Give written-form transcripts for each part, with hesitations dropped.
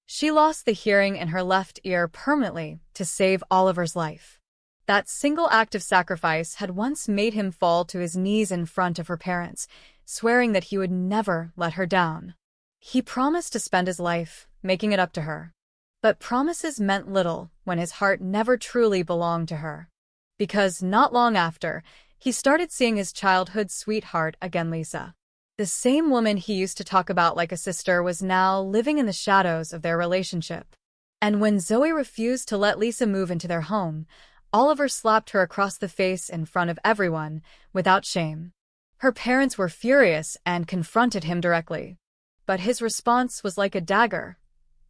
She lost the hearing in her left ear permanently to save Oliver's life. That single act of sacrifice had once made him fall to his knees in front of her parents, swearing that he would never let her down. He promised to spend his life making it up to her. But promises meant little when his heart never truly belonged to her. Because not long after, he started seeing his childhood sweetheart again, Lisa. The same woman he used to talk about like a sister was now living in the shadows of their relationship. And when Zoe refused to let Lisa move into their home, Oliver slapped her across the face in front of everyone, without shame. Her parents were furious and confronted him directly. But his response was like a dagger.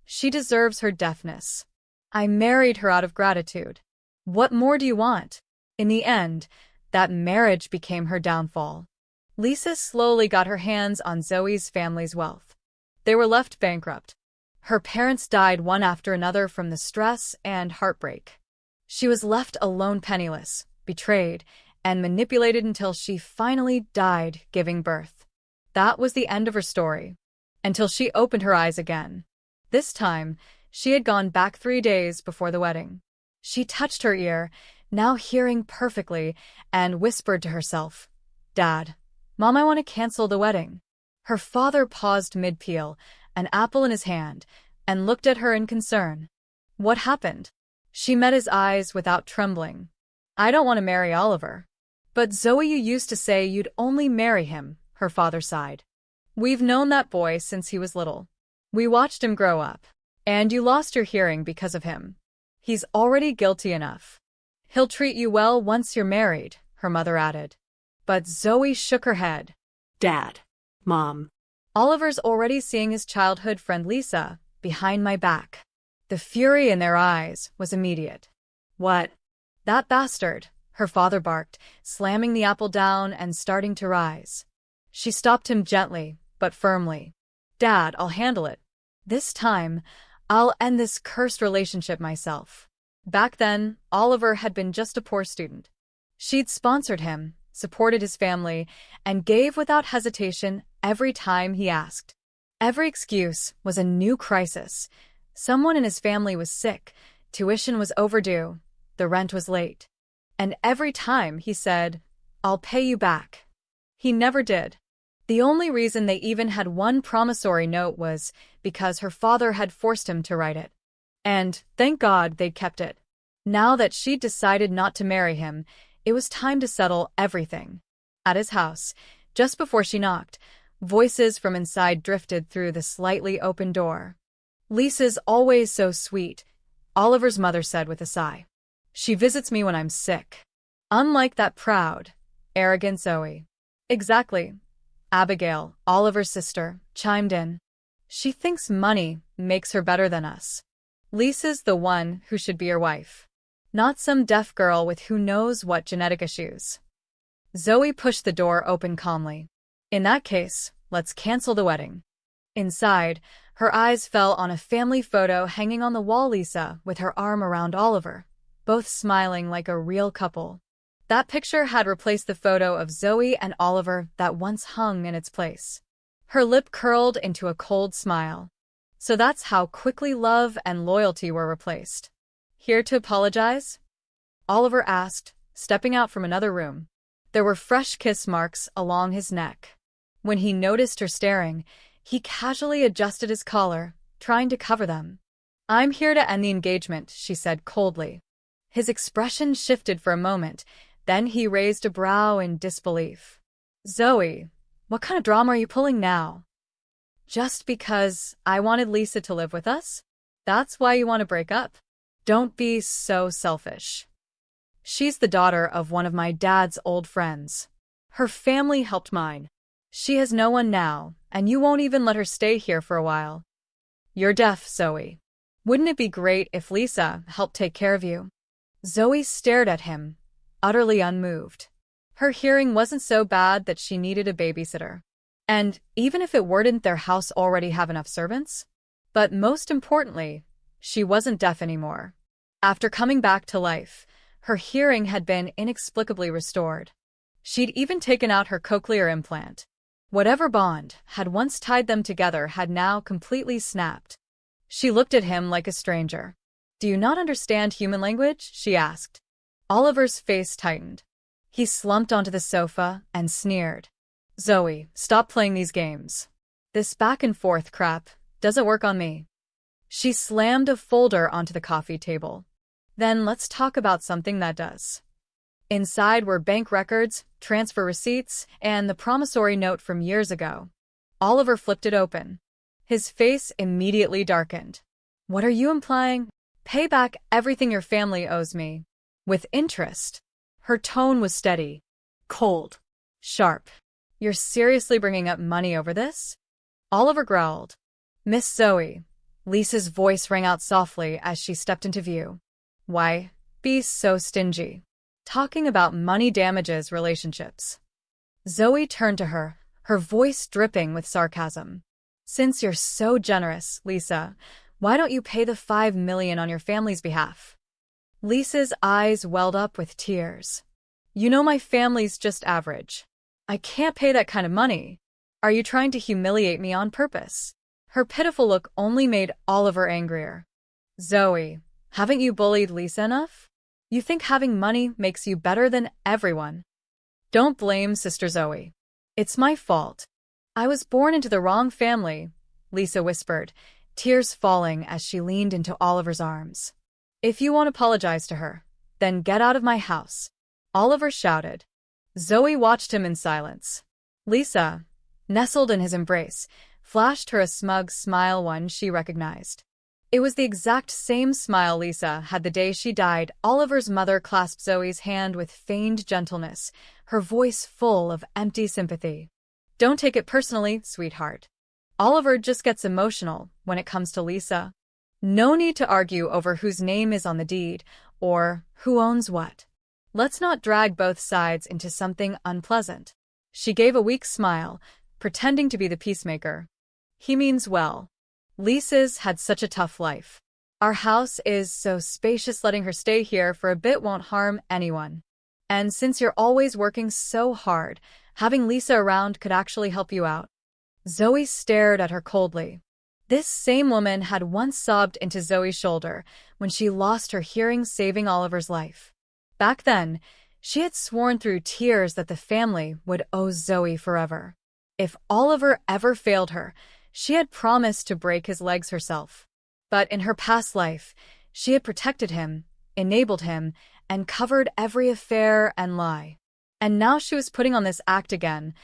She deserves her deafness. I married her out of gratitude. What more do you want? In the end, that marriage became her downfall. Lisa slowly got her hands on Zoe's family's wealth. They were left bankrupt. Her parents died one after another from the stress and heartbreak. She was left alone, penniless, betrayed, and manipulated until she finally died giving birth. That was the end of her story. Until she opened her eyes again. This time, she had gone back 3 days before the wedding. She touched her ear, now hearing perfectly, and whispered to herself, "Dad, Mom, I want to cancel the wedding." Her father paused mid-peel, an apple in his hand, and looked at her in concern. What happened? She met his eyes without trembling. "I don't want to marry Oliver." "But Zoe, you used to say you'd only marry him," her father sighed. "We've known that boy since he was little. We watched him grow up. And you lost your hearing because of him. He's already guilty enough. He'll treat you well once you're married," her mother added. But Zoe shook her head. "Dad, Mom." "Oliver's already seeing his childhood friend Lisa, behind my back." The fury in their eyes was immediate. "What?" "That bastard," her father barked, slamming the apple down and starting to rise. She stopped him gently, but firmly. "Dad, I'll handle it. This time, I'll end this cursed relationship myself." Back then, Oliver had been just a poor student. She'd sponsored him, supported his family, and gave without hesitation every time he asked. Every excuse was a new crisis. Someone in his family was sick, tuition was overdue, the rent was late. And every time he said, "I'll pay you back." He never did. The only reason they even had one promissory note was because her father had forced him to write it. And, thank God, they'd kept it. Now that she'd decided not to marry him, it was time to settle everything. At his house, just before she knocked, voices from inside drifted through the slightly open door. "Lisa's always so sweet," Oliver's mother said with a sigh. "She visits me when I'm sick." Unlike that proud, arrogant Zoe. "Exactly," Abigail, Oliver's sister, chimed in. "She thinks money makes her better than us. Lisa's the one who should be your wife. Not some deaf girl with who knows what genetic issues." Zoe pushed the door open calmly. "In that case, let's cancel the wedding." Inside, her eyes fell on a family photo hanging on the wall, Lisa with her arm around Oliver, both smiling like a real couple. That picture had replaced the photo of Zoe and Oliver that once hung in its place. Her lip curled into a cold smile. So that's how quickly love and loyalty were replaced. "Here to apologize?" Oliver asked, stepping out from another room. There were fresh kiss marks along his neck. When he noticed her staring, he casually adjusted his collar, trying to cover them. "I'm here to end the engagement," she said coldly. His expression shifted for a moment, then he raised a brow in disbelief. "Zoe, what kind of drama are you pulling now? Just because I wanted Lisa to live with us? That's why you want to break up? Don't be so selfish. She's the daughter of one of my dad's old friends. Her family helped mine. She has no one now, and you won't even let her stay here for a while. You're deaf, Zoe. Wouldn't it be great if Lisa helped take care of you?" Zoe stared at him, utterly unmoved. Her hearing wasn't so bad that she needed a babysitter. And even if it were, didn't their house already have enough servants? But most importantly, she wasn't deaf anymore. After coming back to life, her hearing had been inexplicably restored. She'd even taken out her cochlear implant. Whatever bond had once tied them together had now completely snapped. She looked at him like a stranger. Do you not understand human language? She asked. Oliver's face tightened. He slumped onto the sofa and sneered. Zoe, stop playing these games. This back and forth crap doesn't work on me. She slammed a folder onto the coffee table. Then let's talk about something that does. Inside were bank records, transfer receipts, and the promissory note from years ago. Oliver flipped it open. His face immediately darkened. What are you implying? Pay back everything your family owes me. With interest. Her tone was steady. Cold. Sharp. You're seriously bringing up money over this? Oliver growled. Miss Zoe. Lisa's voice rang out softly as she stepped into view. Why be so stingy? Talking about money damages relationships. Zoe turned to her, her voice dripping with sarcasm. Since you're so generous, Lisa, why don't you pay the $5 million on your family's behalf? Lisa's eyes welled up with tears. You know my family's just average. I can't pay that kind of money. Are you trying to humiliate me on purpose? Her pitiful look only made Oliver angrier. Zoe, haven't you bullied Lisa enough? You think having money makes you better than everyone. Don't blame Sister Zoe. It's my fault. I was born into the wrong family, Lisa whispered, tears falling as she leaned into Oliver's arms. If you won't apologize to her, then get out of my house, Oliver shouted. Zoe watched him in silence. Lisa, nestled in his embrace, flashed her a smug smile, one she recognized. It was the exact same smile Lisa had the day she died. Oliver's mother clasped Zoe's hand with feigned gentleness, her voice full of empty sympathy. Don't take it personally, sweetheart. Oliver just gets emotional when it comes to Lisa. No need to argue over whose name is on the deed, or who owns what. Let's not drag both sides into something unpleasant. She gave a weak smile, pretending to be the peacemaker. He means well. Lisa's had such a tough life. Our house is so spacious, letting her stay here for a bit won't harm anyone. And since you're always working so hard, having Lisa around could actually help you out. Zoe stared at her coldly. This same woman had once sobbed into Zoe's shoulder when she lost her hearing, saving Oliver's life. Back then, she had sworn through tears that the family would owe Zoe forever. If Oliver ever failed her, she had promised to break his legs herself. But in her past life, she had protected him, enabled him, and covered every affair and lie. And now she was putting on this act again,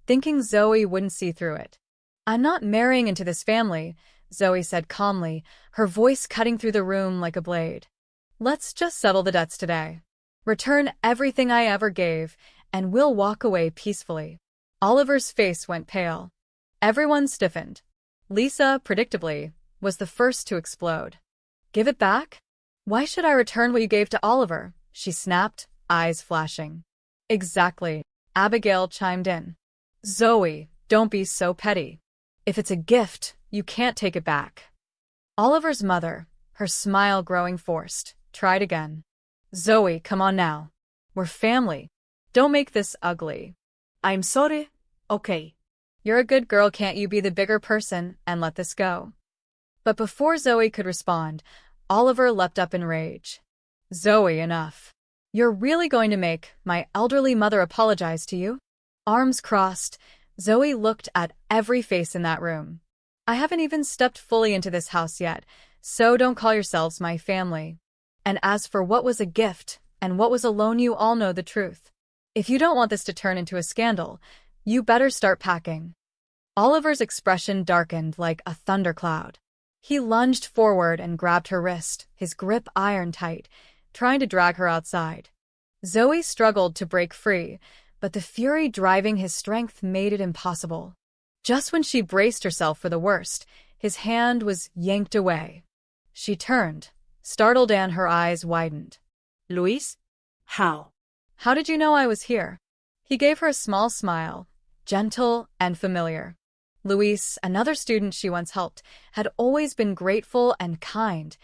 thinking Zoe wouldn't see through it. I'm not marrying into this family, Zoe said calmly, her voice cutting through the room like a blade. Let's just settle the debts today. Return everything I ever gave, and we'll walk away peacefully. Oliver's face went pale. Everyone stiffened. Lisa, predictably, was the first to explode. Give it back? Why should I return what you gave to Oliver? She snapped, eyes flashing. Exactly, Abigail chimed in. Zoe, don't be so petty. If it's a gift, you can't take it back. Oliver's mother, her smile growing forced, tried again. Zoe, come on now. We're family. Don't make this ugly. I'm sorry. Okay. You're a good girl, can't you be the bigger person and let this go? But before Zoe could respond, Oliver leapt up in rage. Zoe, enough. You're really going to make my elderly mother apologize to you? Arms crossed, Zoe looked at every face in that room. I haven't even stepped fully into this house yet, so don't call yourselves my family. And as for what was a gift and what was a loan, you all know the truth. If you don't want this to turn into a scandal, you better start packing. Oliver's expression darkened like a thundercloud. He lunged forward and grabbed her wrist, his grip iron tight, trying to drag her outside. Zoe struggled to break free, but the fury driving his strength made it impossible. Just when she braced herself for the worst, his hand was yanked away. She turned, startled, and her eyes widened. Luis? How? How did you know I was here? He gave her a small smile, gentle and familiar. Luis, another student she once helped, had always been grateful and kind,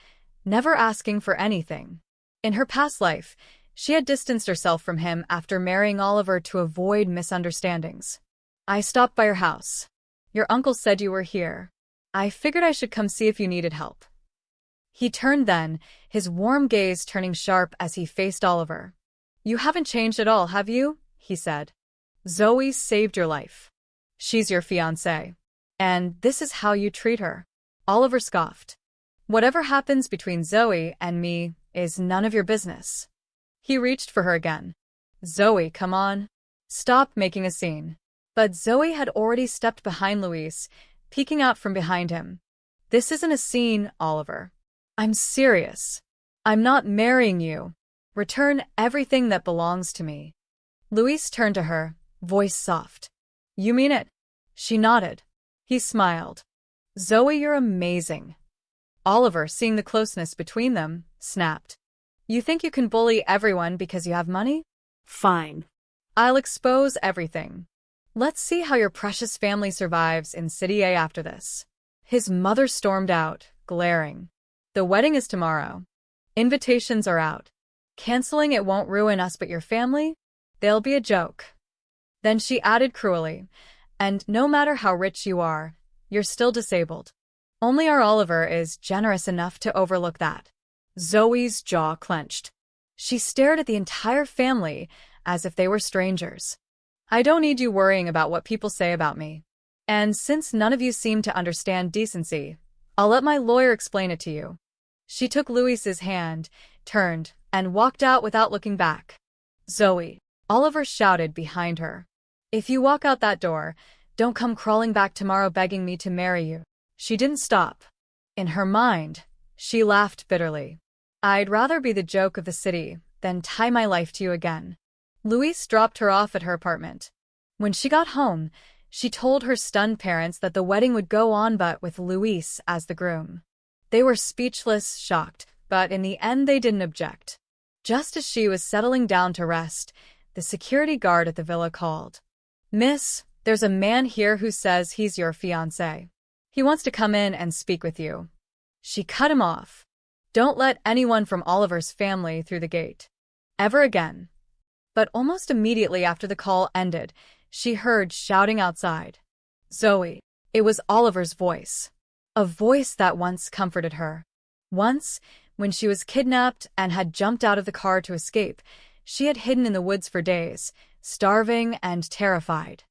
never asking for anything. In her past life, she had distanced herself from him after marrying Oliver to avoid misunderstandings. I stopped by your house. Your uncle said you were here. I figured I should come see if you needed help. He turned then, his warm gaze turning sharp as he faced Oliver. You haven't changed at all, have you? He said. Zoe saved your life. She's your fiancée. And this is how you treat her. Oliver scoffed. Whatever happens between Zoe and me is none of your business. He reached for her again. Zoe, come on. Stop making a scene. But Zoe had already stepped behind Luis, peeking out from behind him. This isn't a scene, Oliver. I'm serious. I'm not marrying you. Return everything that belongs to me. Luis turned to her, voice soft. You mean it? She nodded. He smiled. Zoe, you're amazing. Oliver, seeing the closeness between them, snapped. You think you can bully everyone because you have money? Fine. I'll expose everything. Let's see how your precious family survives in City A after this. His mother stormed out, glaring. The wedding is tomorrow. Invitations are out. Canceling it won't ruin us but your family? They'll be a joke. Then she added cruelly, and no matter how rich you are, you're still disabled. Only our Oliver is generous enough to overlook that. Zoe's jaw clenched. She stared at the entire family as if they were strangers. I don't need you worrying about what people say about me. And since none of you seem to understand decency, I'll let my lawyer explain it to you. She took Luis's hand, turned, and walked out without looking back. Zoe, Oliver shouted behind her. If you walk out that door, don't come crawling back tomorrow begging me to marry you. She didn't stop. In her mind, she laughed bitterly. I'd rather be the joke of the city than tie my life to you again. Luis dropped her off at her apartment. When she got home, she told her stunned parents that the wedding would go on but with Luis as the groom. They were speechless, shocked, but in the end they didn't object. Just as she was settling down to rest, the security guard at the villa called. Miss, there's a man here who says he's your fiancé. He wants to come in and speak with you. She cut him off. Don't let anyone from Oliver's family through the gate. Ever again. But almost immediately after the call ended, she heard shouting outside. Zoe. It was Oliver's voice. A voice that once comforted her. Once, when she was kidnapped and had jumped out of the car to escape, she had hidden in the woods for days, starving and terrified.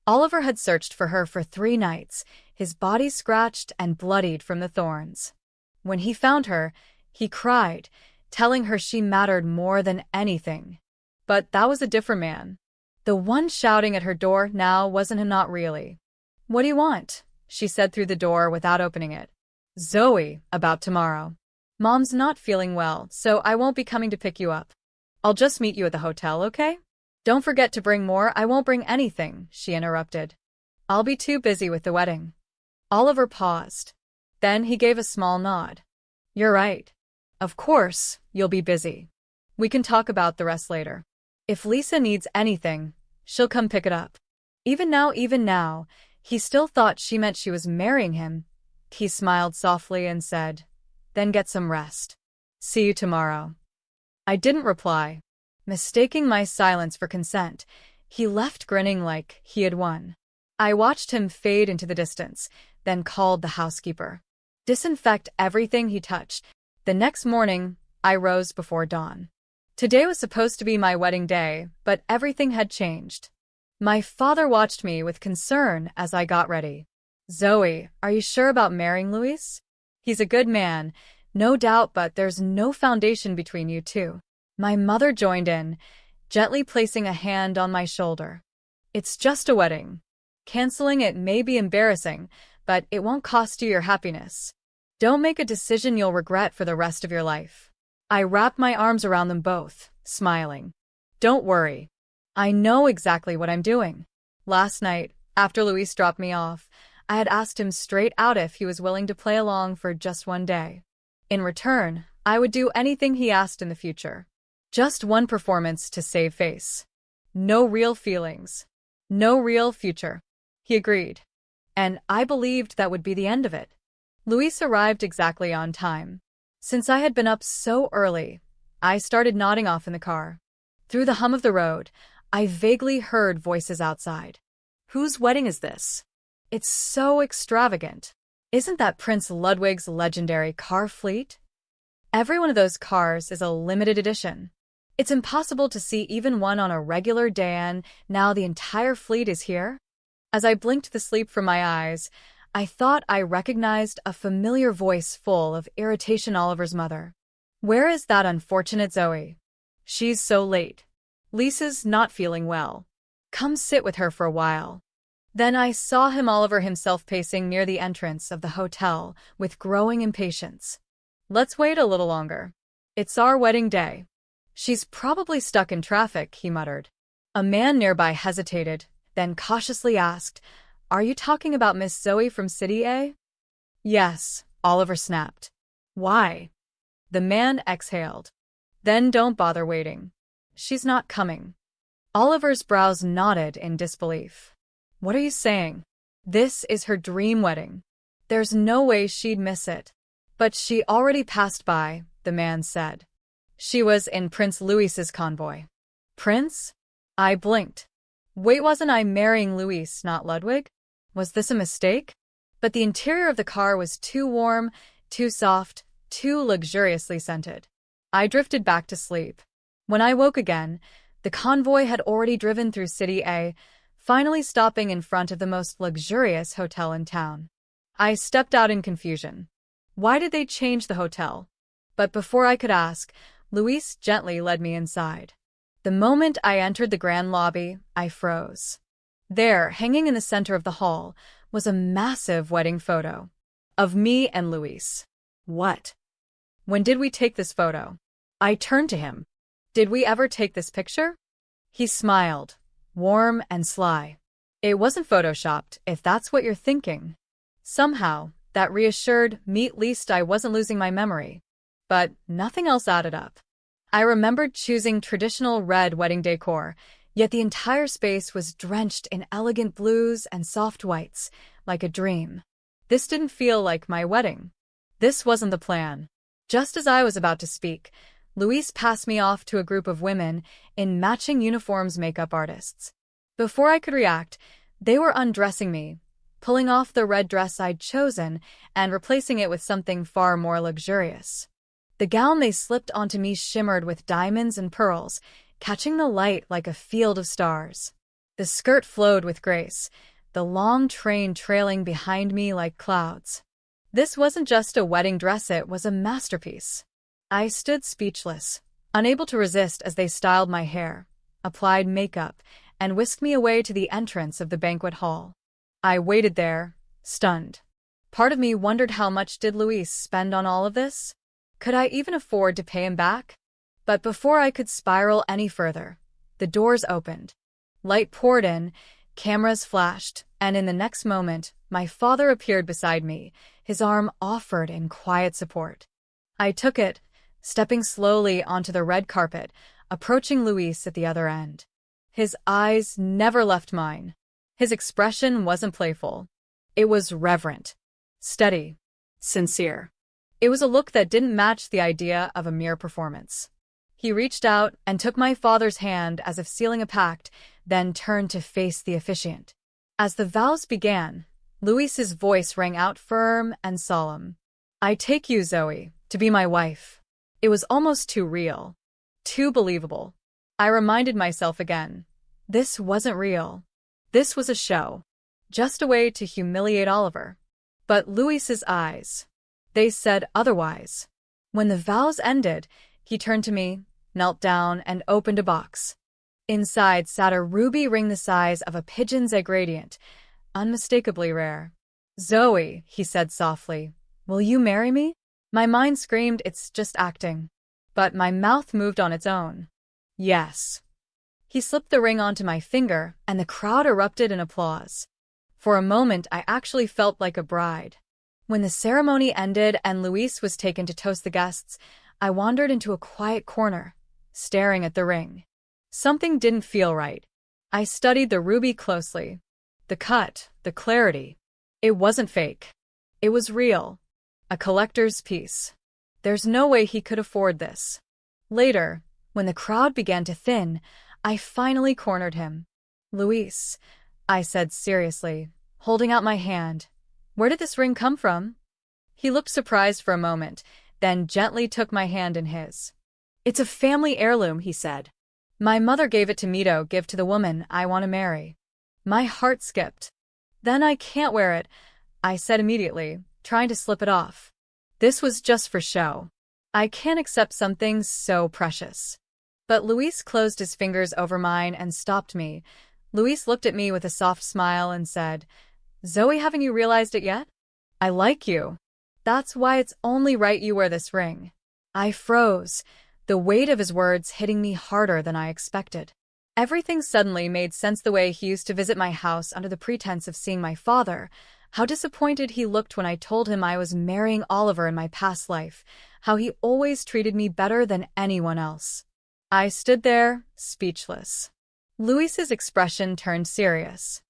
Oliver had searched for her for 3 nights, his body scratched and bloodied from the thorns. When he found her, he cried, telling her she mattered more than anything. But that was a different man. The one shouting at her door now wasn't him, not really. What do you want? She said through the door without opening it. Zoe, about tomorrow. Mom's not feeling well, so I won't be coming to pick you up. I'll just meet you at the hotel, okay? Don't forget to bring more. I won't bring anything, she interrupted. I'll be too busy with the wedding. Oliver paused. Then he gave a small nod. You're right. Of course, you'll be busy. We can talk about the rest later. If Lisa needs anything, she'll come pick it up. Even now, he still thought she meant she was marrying him. He smiled softly and said, Then get some rest. See you tomorrow. I didn't reply. Mistaking my silence for consent, he left grinning like he had won. I watched him fade into the distance, then called the housekeeper. Disinfect everything he touched. The next morning, I rose before dawn. Today was supposed to be my wedding day, but everything had changed. My father watched me with concern as I got ready. Zoe, are you sure about marrying Luis? He's a good man, no doubt, but there's no foundation between you two. My mother joined in, gently placing a hand on my shoulder. It's just a wedding. Canceling it may be embarrassing, but it won't cost you your happiness. Don't make a decision you'll regret for the rest of your life. I wrapped my arms around them both, smiling. Don't worry. I know exactly what I'm doing. Last night, after Luis dropped me off, I had asked him straight out if he was willing to play along for just one day. In return, I would do anything he asked in the future. Just one performance to save face. No real feelings. No real future. He agreed. And I believed that would be the end of it. Luis arrived exactly on time. Since I had been up so early, I started nodding off in the car. Through the hum of the road, I vaguely heard voices outside. Whose wedding is this? It's so extravagant. Isn't that Prince Ludwig's legendary car fleet? Every one of those cars is a limited edition. It's impossible to see even one on a regular day, and now the entire fleet is here? As I blinked the sleep from my eyes, I thought I recognized a familiar voice full of irritation. Oliver's mother. Where is that unfortunate Zoe? She's so late. Lisa's not feeling well. Come sit with her for a while. Then I saw Oliver himself pacing near the entrance of the hotel with growing impatience. Let's wait a little longer. It's our wedding day. She's probably stuck in traffic, he muttered. A man nearby hesitated, then cautiously asked, Are you talking about Miss Zoe from City A? Yes, Oliver snapped. Why? The man exhaled. Then don't bother waiting. She's not coming. Oliver's brows knotted in disbelief. What are you saying? This is her dream wedding. There's no way she'd miss it. But she already passed by, the man said. She was in Prince Louis's convoy. Prince? I blinked. Wait, wasn't I marrying Louis, not Ludwig? Was this a mistake? But the interior of the car was too warm, too soft, too luxuriously scented. I drifted back to sleep. When I woke again, the convoy had already driven through City A, finally stopping in front of the most luxurious hotel in town. I stepped out in confusion. Why did they change the hotel? But before I could ask, Louis gently led me inside. The moment I entered the grand lobby, I froze. There, hanging in the center of the hall, was a massive wedding photo. Of me and Louis. What? When did we take this photo? I turned to him. Did we ever take this picture? He smiled, warm and sly. It wasn't photoshopped, if that's what you're thinking. Somehow, that reassured me, at least I wasn't losing my memory. But nothing else added up. I remembered choosing traditional red wedding decor, yet the entire space was drenched in elegant blues and soft whites, like a dream. This didn't feel like my wedding. This wasn't the plan. Just as I was about to speak, Louise passed me off to a group of women in matching uniforms, makeup artists. Before I could react, they were undressing me, pulling off the red dress I'd chosen and replacing it with something far more luxurious. The gown they slipped onto me shimmered with diamonds and pearls, catching the light like a field of stars. The skirt flowed with grace, the long train trailing behind me like clouds. This wasn't just a wedding dress, it was a masterpiece. I stood speechless, unable to resist as they styled my hair, applied makeup, and whisked me away to the entrance of the banquet hall. I waited there, stunned. Part of me wondered, how much did Louis spend on all of this? Could I even afford to pay him back? But before I could spiral any further, the doors opened. Light poured in, cameras flashed, and in the next moment, my father appeared beside me, his arm offered in quiet support. I took it, stepping slowly onto the red carpet, approaching Louis at the other end. His eyes never left mine. His expression wasn't playful. It was reverent, steady, sincere. It was a look that didn't match the idea of a mere performance. He reached out and took my father's hand as if sealing a pact, then turned to face the officiant. As the vows began, Louis's voice rang out firm and solemn. I take you, Zoe, to be my wife. It was almost too real, too believable. I reminded myself again. This wasn't real. This was a show. Just a way to humiliate Oliver. But Louis's eyes, they said otherwise. When the vows ended, he turned to me, knelt down, and opened a box. Inside sat a ruby ring the size of a pigeon's egg, radiant, unmistakably rare. Zoe, he said softly, will you marry me? My mind screamed, it's just acting. But my mouth moved on its own. Yes. He slipped the ring onto my finger, and the crowd erupted in applause. For a moment, I actually felt like a bride. When the ceremony ended and Louis was taken to toast the guests, I wandered into a quiet corner, staring at the ring. Something didn't feel right. I studied the ruby closely. The cut, the clarity. It wasn't fake. It was real. A collector's piece. There's no way he could afford this. Later, when the crowd began to thin, I finally cornered him. Louis, I said seriously, holding out my hand, Where did this ring come from? He looked surprised for a moment, then gently took my hand in his. It's a family heirloom, he said. My mother gave it to me to give to the woman I want to marry. My heart skipped. Then I can't wear it, I said immediately, trying to slip it off. This was just for show. I can't accept something so precious. But Luis closed his fingers over mine and stopped me. Luis looked at me with a soft smile and said, Zoe, haven't you realized it yet? I like you. That's why it's only right you wear this ring. I froze, the weight of his words hitting me harder than I expected. Everything suddenly made sense, the way he used to visit my house under the pretense of seeing my father, how disappointed he looked when I told him I was marrying Oliver in my past life, how he always treated me better than anyone else. I stood there, speechless. Luis's expression turned serious.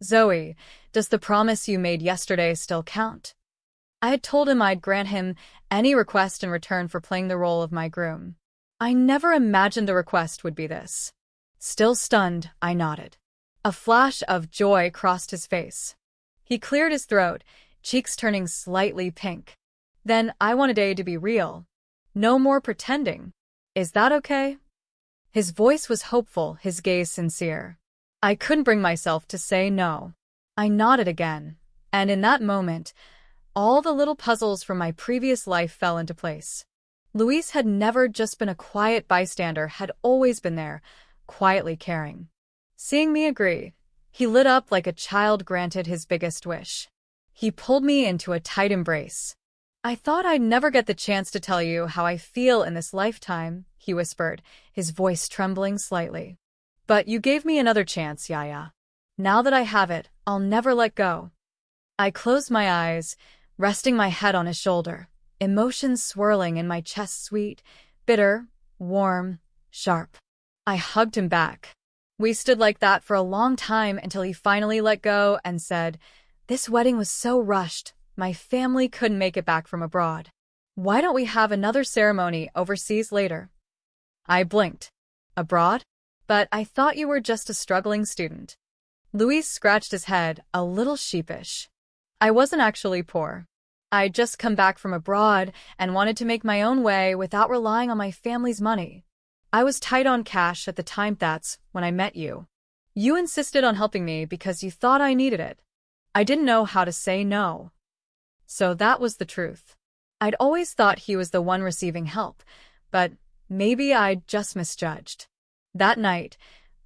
Zoe, does the promise you made yesterday still count? I had told him I'd grant him any request in return for playing the role of my groom. I never imagined the request would be this. Still stunned, I nodded. A flash of joy crossed his face. He cleared his throat, cheeks turning slightly pink. Then I want today to be real. No more pretending. Is that okay? His voice was hopeful, his gaze sincere. I couldn't bring myself to say no. I nodded again, and in that moment, all the little puzzles from my previous life fell into place. Luis had never just been a quiet bystander, had always been there, quietly caring. Seeing me agree, he lit up like a child granted his biggest wish. He pulled me into a tight embrace. I thought I'd never get the chance to tell you how I feel in this lifetime, he whispered, his voice trembling slightly. But you gave me another chance, Yaya. Now that I have it, I'll never let go. I closed my eyes, resting my head on his shoulder, emotions swirling in my chest, sweet, bitter, warm, sharp. I hugged him back. We stood like that for a long time until he finally let go and said, This wedding was so rushed, my family couldn't make it back from abroad. Why don't we have another ceremony overseas later? I blinked. Abroad? But I thought you were just a struggling student. Luis scratched his head, a little sheepish. I wasn't actually poor. I'd just come back from abroad and wanted to make my own way without relying on my family's money. I was tight on cash at the time. That's when I met you. You insisted on helping me because you thought I needed it. I didn't know how to say no. So that was the truth. I'd always thought he was the one receiving help, but maybe I'd just misjudged. That night,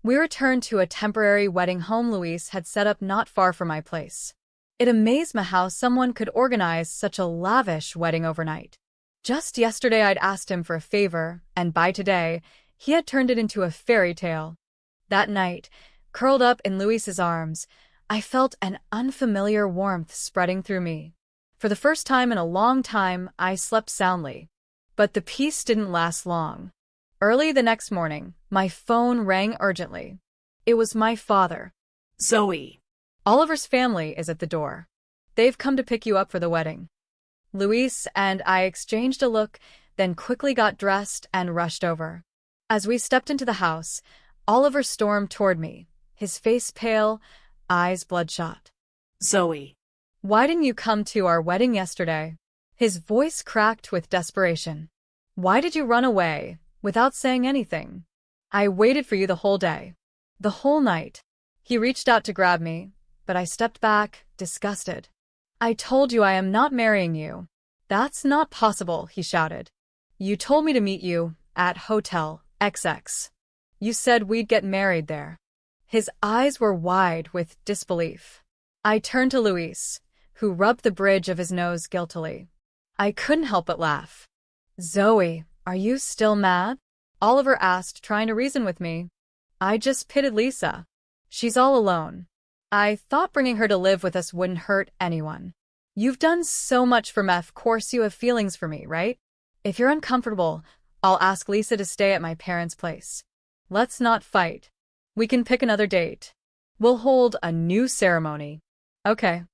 we returned to a temporary wedding home Luis had set up not far from my place. It amazed me how someone could organize such a lavish wedding overnight. Just yesterday I'd asked him for a favor, and by today, he had turned it into a fairy tale. That night, curled up in Luis's arms, I felt an unfamiliar warmth spreading through me. For the first time in a long time, I slept soundly. But the peace didn't last long. Early the next morning, my phone rang urgently. It was my father. Zoe. Oliver's family is at the door. They've come to pick you up for the wedding. Luis and I exchanged a look, then quickly got dressed and rushed over. As we stepped into the house, Oliver stormed toward me, his face pale, eyes bloodshot. Zoe. Why didn't you come to our wedding yesterday? His voice cracked with desperation. Why did you run away, without saying anything? I waited for you the whole day. The whole night. He reached out to grab me, but I stepped back, disgusted. I told you I am not marrying you. That's not possible, he shouted. You told me to meet you at Hotel XX. You said we'd get married there. His eyes were wide with disbelief. I turned to Luis, who rubbed the bridge of his nose guiltily. I couldn't help but laugh. Zoe, are you still mad? Oliver asked, trying to reason with me. I just pitied Lisa. She's all alone. I thought bringing her to live with us wouldn't hurt anyone. You've done so much for me, of course you have feelings for me, right? If you're uncomfortable, I'll ask Lisa to stay at my parents' place. Let's not fight. We can pick another date. We'll hold a new ceremony. Okay.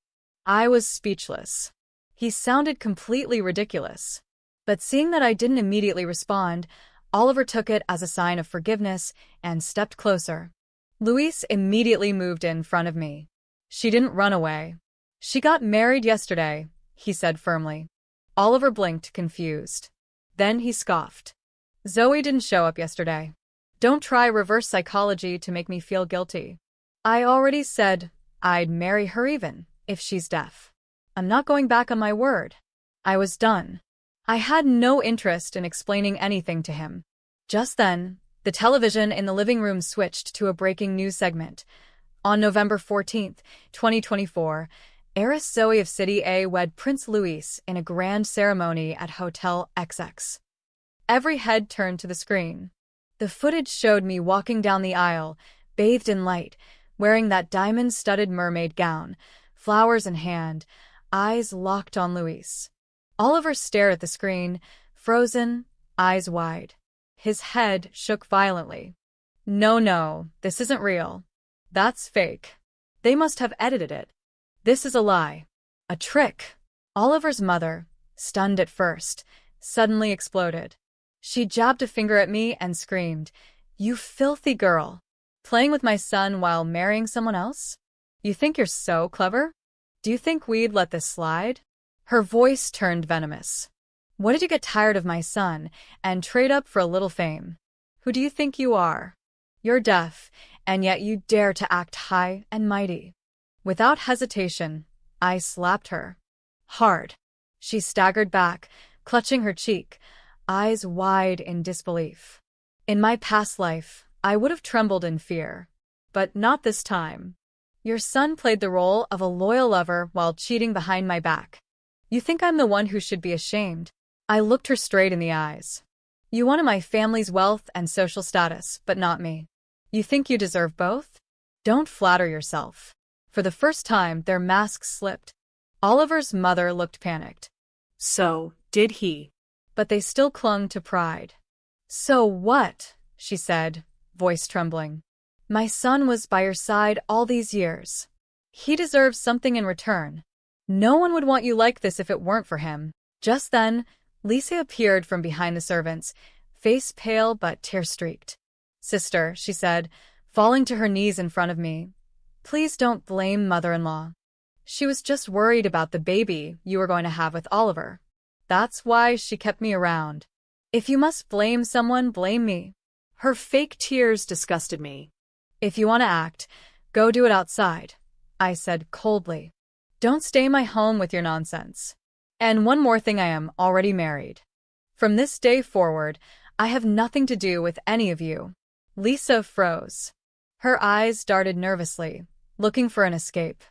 I was speechless. He sounded completely ridiculous. But seeing that I didn't immediately respond, Oliver took it as a sign of forgiveness and stepped closer. Luis immediately moved in front of me. She didn't run away. She got married yesterday, he said firmly. Oliver blinked, confused. Then he scoffed. Zoe didn't show up yesterday. Don't try reverse psychology to make me feel guilty. I already said I'd marry her even if she's deaf. I'm not going back on my word. I was done. I had no interest in explaining anything to him. Just then, the television in the living room switched to a breaking news segment. On November 14th, 2024, heiress Zoe of City A wed Prince Louis in a grand ceremony at Hotel XX. Every head turned to the screen. The footage showed me walking down the aisle, bathed in light, wearing that diamond-studded mermaid gown, flowers in hand, eyes locked on Louis. Oliver stared at the screen, frozen, eyes wide. His head shook violently. No, this isn't real. That's fake. They must have edited it. This is a lie. A trick. Oliver's mother, stunned at first, suddenly exploded. She jabbed a finger at me and screamed, "You filthy girl! Playing with my son while marrying someone else? You think you're so clever? Do you think we'd let this slide?" Her voice turned venomous. "What did you get tired of my son and trade up for a little fame? Who do you think you are? You're deaf, and yet you dare to act high and mighty." Without hesitation, I slapped her. Hard. She staggered back, clutching her cheek, eyes wide in disbelief. In my past life, I would have trembled in fear. But not this time. Your son played the role of a loyal lover while cheating behind my back. You think I'm the one who should be ashamed? I looked her straight in the eyes. You wanted my family's wealth and social status, but not me. You think you deserve both? Don't flatter yourself. For the first time, their masks slipped. Oliver's mother looked panicked. So, did he? But they still clung to pride. So what? She said, voice trembling. My son was by your side all these years. He deserves something in return. No one would want you like this if it weren't for him. Just then, Lisa appeared from behind the servants, face pale but tear-streaked. Sister, she said, falling to her knees in front of me. Please don't blame mother-in-law. She was just worried about the baby you were going to have with Oliver. That's why she kept me around. If you must blame someone, blame me. Her fake tears disgusted me. If you want to act, go do it outside, I said coldly. Don't stay in my home with your nonsense. And one more thing, I am already married. From this day forward, I have nothing to do with any of you. Lisa froze. Her eyes darted nervously, looking for an escape.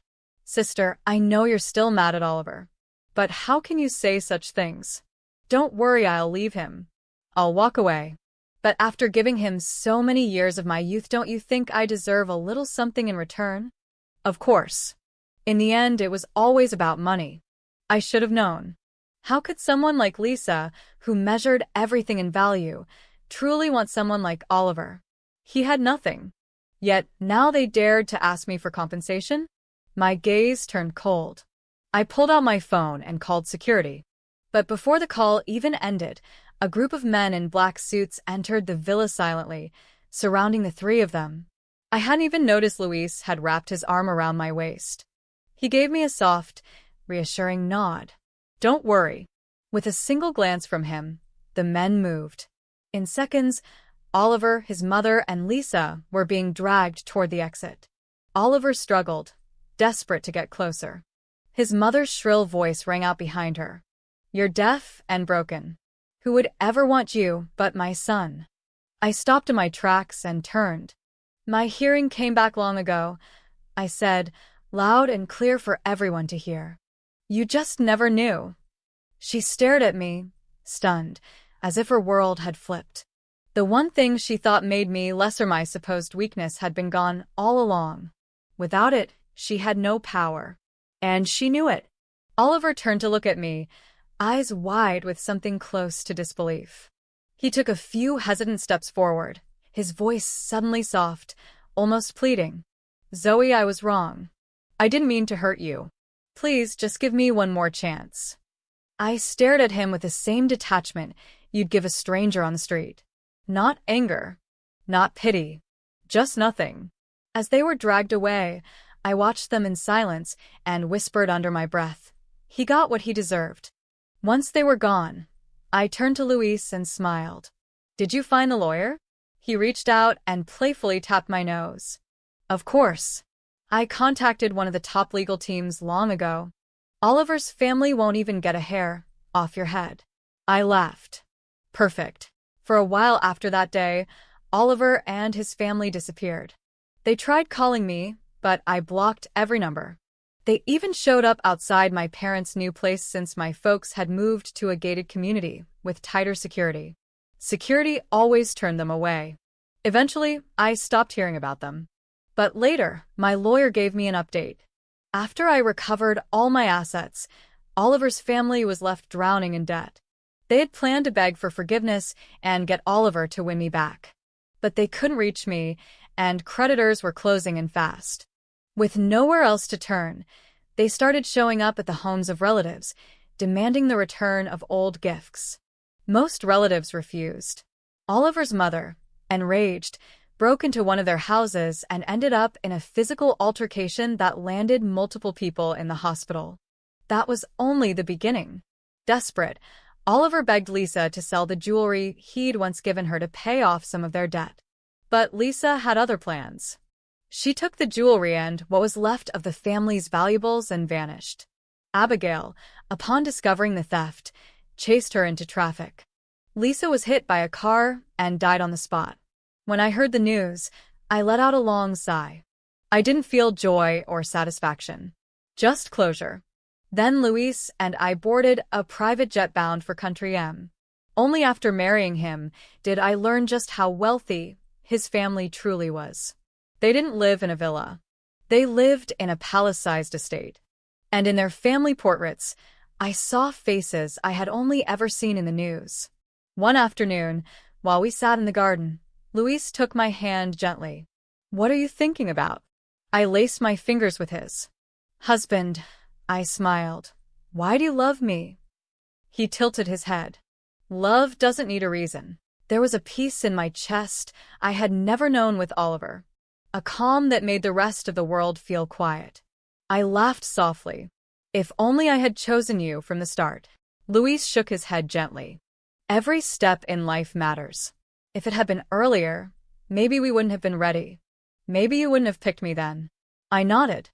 Sister, I know you're still mad at Oliver. But how can you say such things? Don't worry, I'll leave him. I'll walk away. But after giving him so many years of my youth, don't you think I deserve a little something in return? Of course. In the end, it was always about money. I should have known. How could someone like Lisa, who measured everything in value, truly want someone like Oliver? He had nothing. Yet now they dared to ask me for compensation? My gaze turned cold. I pulled out my phone and called security. But before the call even ended, a group of men in black suits entered the villa silently, surrounding the three of them. I hadn't even noticed Luis had wrapped his arm around my waist. He gave me a soft, reassuring nod. Don't worry. With a single glance from him, the men moved. In seconds, Oliver, his mother, and Lisa were being dragged toward the exit. Oliver struggled, desperate to get closer. His mother's shrill voice rang out behind her. You're deaf and broken. Who would ever want you but my son? I stopped in my tracks and turned. My hearing came back long ago, I said, loud and clear for everyone to hear. You just never knew. She stared at me, stunned, as if her world had flipped. The one thing she thought made me lesser my supposed weakness had been gone all along. Without it, she had no power. And she knew it. Oliver turned to look at me, eyes wide with something close to disbelief. He took a few hesitant steps forward, his voice suddenly soft, almost pleading. Zoe, I was wrong. I didn't mean to hurt you. Please just give me one more chance. I stared at him with the same detachment you'd give a stranger on the street. Not anger, not pity, just nothing. As they were dragged away, I watched them in silence and whispered under my breath, "He got what he deserved." Once they were gone, I turned to Luis and smiled. "Did you find the lawyer?" He reached out and playfully tapped my nose. "Of course. I contacted one of the top legal teams long ago. Oliver's family won't even get a hair off your head." I laughed. Perfect. For a while after that day, Oliver and his family disappeared. They tried calling me, but I blocked every number. They even showed up outside my parents' new place since my folks had moved to a gated community with tighter security. Security always turned them away. Eventually, I stopped hearing about them. But later, my lawyer gave me an update. After I recovered all my assets, Oliver's family was left drowning in debt. They had planned to beg for forgiveness and get Oliver to win me back. But they couldn't reach me, and creditors were closing in fast. With nowhere else to turn, they started showing up at the homes of relatives, demanding the return of old gifts. Most relatives refused. Oliver's mother, enraged, broke into one of their houses and ended up in a physical altercation that landed multiple people in the hospital. That was only the beginning. Desperate, Oliver begged Lisa to sell the jewelry he'd once given her to pay off some of their debt. But Lisa had other plans. She took the jewelry and what was left of the family's valuables and vanished. Abigail, upon discovering the theft, chased her into traffic. Lisa was hit by a car and died on the spot. When I heard the news, I let out a long sigh. I didn't feel joy or satisfaction, just closure. Then Luis and I boarded a private jet bound for Country M. Only after marrying him did I learn just how wealthy his family truly was. They didn't live in a villa. They lived in a palace-sized estate. And in their family portraits, I saw faces I had only ever seen in the news. One afternoon, while we sat in the garden, Luis took my hand gently. "What are you thinking about?" I laced my fingers with his. "Husband," I smiled. "Why do you love me?" He tilted his head. "Love doesn't need a reason." There was a peace in my chest I had never known with Oliver. A calm that made the rest of the world feel quiet. I laughed softly. "If only I had chosen you from the start." Luis shook his head gently. "Every step in life matters. If it had been earlier, maybe we wouldn't have been ready. Maybe you wouldn't have picked me then." I nodded.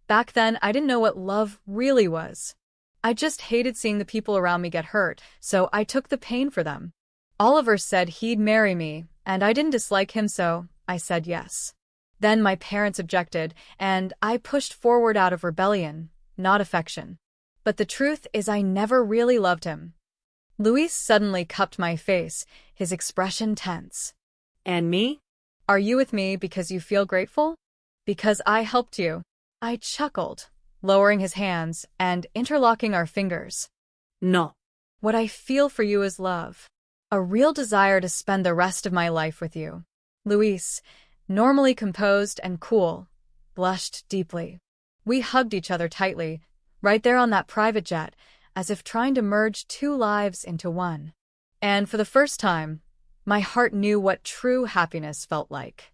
Back then, I didn't know what love really was. I just hated seeing the people around me get hurt, so I took the pain for them. Oliver said he'd marry me, and I didn't dislike him, so I said yes. Then my parents objected, and I pushed forward out of rebellion, not affection. But the truth is I never really loved him. Luis suddenly cupped my face, his expression tense. "And me?" "Are you with me because you feel grateful?" "Because I helped you." I chuckled, lowering his hands and interlocking our fingers. "No." "What I feel for you is love. A real desire to spend the rest of my life with you." Luis, normally composed and cool, blushed deeply. We hugged each other tightly, right there on that private jet, as if trying to merge two lives into one. And for the first time, my heart knew what true happiness felt like.